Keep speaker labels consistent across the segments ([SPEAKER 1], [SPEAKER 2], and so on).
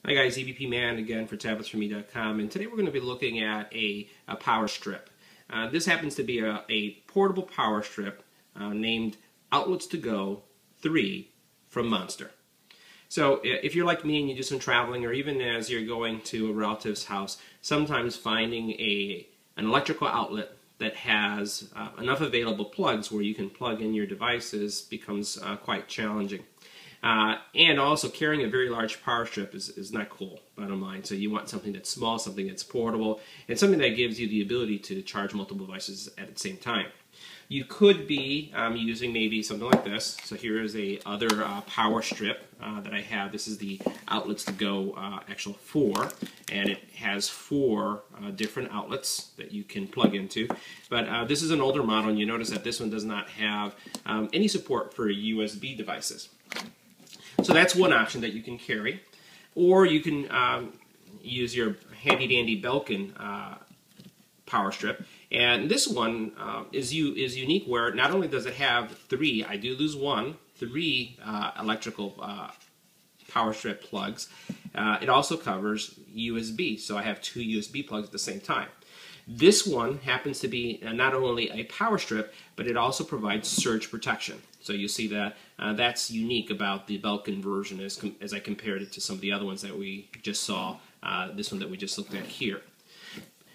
[SPEAKER 1] Hi guys, EBPMAN again for tabletsforme.com, and today we're going to be looking at a power strip. This happens to be a portable power strip named Outlets to Go 3 from Monster. So if you're like me and you do some traveling, or even as you're going to a relative's house, sometimes finding an electrical outlet that has enough available plugs where you can plug in your devices becomes quite challenging. And also carrying a very large power strip is not cool, bottom line. So you want something that's small, something that's portable, and something that gives you the ability to charge multiple devices at the same time. You could be using maybe something like this. So here is a other power strip that I have. This is the Outlets to Go actual 4, and it has 4 different outlets that you can plug into. But this is an older model, and you notice that this one does not have any support for USB devices. So that's one option that you can carry, or you can use your handy-dandy Belkin power strip. And this one is unique, where not only does it have 3, I do lose 3 electrical power strip plugs, it also covers USB, so I have 2 USB plugs at the same time. This one happens to be not only a power strip, but it also provides surge protection. So you see that that's unique about the Belkin version as I compared it to some of the other ones that we just saw, this one that we just looked at here.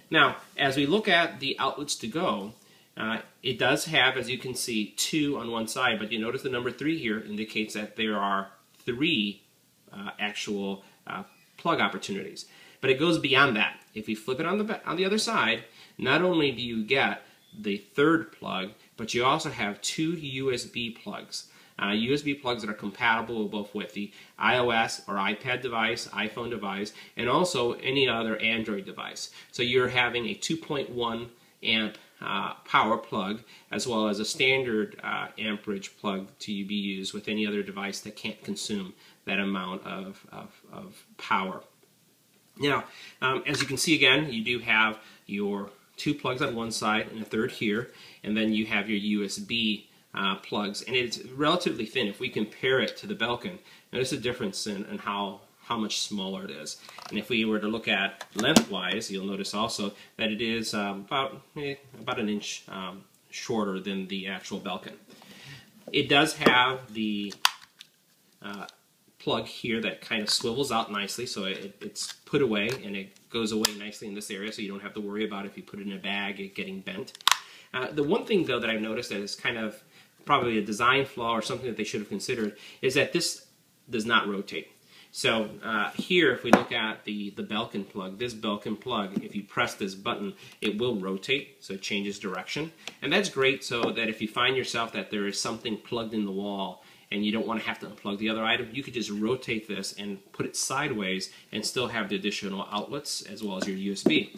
[SPEAKER 1] Now, as we look at the Outlets to Go, it does have, as you can see, 2 on one side, but you notice the number 3 here indicates that there are 3 actual plug opportunities. But it goes beyond that. If you flip it on the other side, not only do you get the 3rd plug, but you also have 2 USB plugs. USB plugs that are compatible both with the iOS or iPad device, iPhone device, and also any other Android device. So you're having a 2.1 amp power plug, as well as a standard amperage plug to be used with any other device that can't consume that amount of power. Now, as you can see again, you do have your 2 plugs on one side and a 3rd here, and then you have your USB plugs, and it's relatively thin. If we compare it to the Belkin, notice the difference in how much smaller it is. And if we were to look at lengthwise, you'll notice also that it is about an inch shorter than the actual Belkin. It does have the plug here that kind of swivels out nicely, so it's put away and it goes away nicely in this area, so you don't have to worry about if you put it in a bag it getting bent. The one thing though that I've noticed that is kind of probably a design flaw or something that they should have considered is that this does not rotate. So here, if we look at the Belkin plug, this Belkin plug, if you press this button, it will rotate, so it changes direction. And that's great, so that if you find yourself that there is something plugged in the wall and you don't want to have to unplug the other item, you could just rotate this and put it sideways and still have the additional outlets as well as your USB.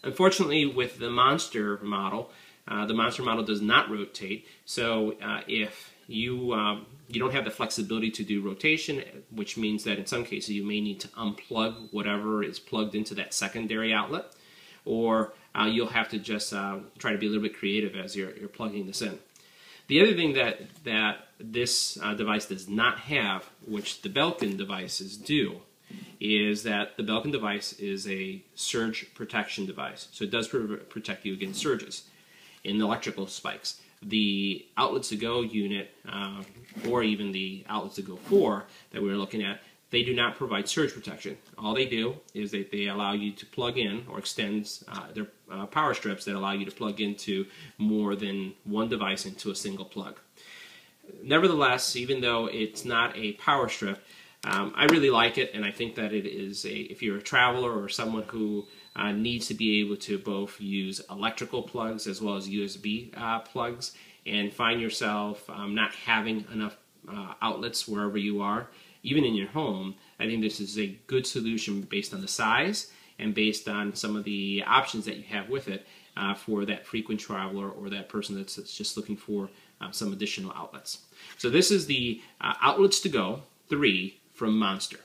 [SPEAKER 1] Unfortunately, with the Monster model does not rotate, so if you don't have the flexibility to do rotation, which means that in some cases you may need to unplug whatever is plugged into that secondary outlet, or you'll have to just try to be a little bit creative as you're plugging this in. The other thing that this device does not have, which the Belkin devices do, is that the Belkin device is a surge protection device. So it does protect you against surges in electrical spikes. The Outlets to Go unit, or even the Outlets to Go 4 that we were looking at, they do not provide surge protection. All they do is they allow you to plug in or extend their power strips that allow you to plug into more than one device into a single plug. Nevertheless, even though it's not a power strip, I really like it, and I think that it is if you're a traveler or someone who needs to be able to both use electrical plugs as well as USB plugs, and find yourself not having enough outlets wherever you are, even in your home, I think this is a good solution based on the size and based on some of the options that you have with it for that frequent traveler or that person that's just looking for some additional outlets. So this is the Outlets to Go 3 from Monster.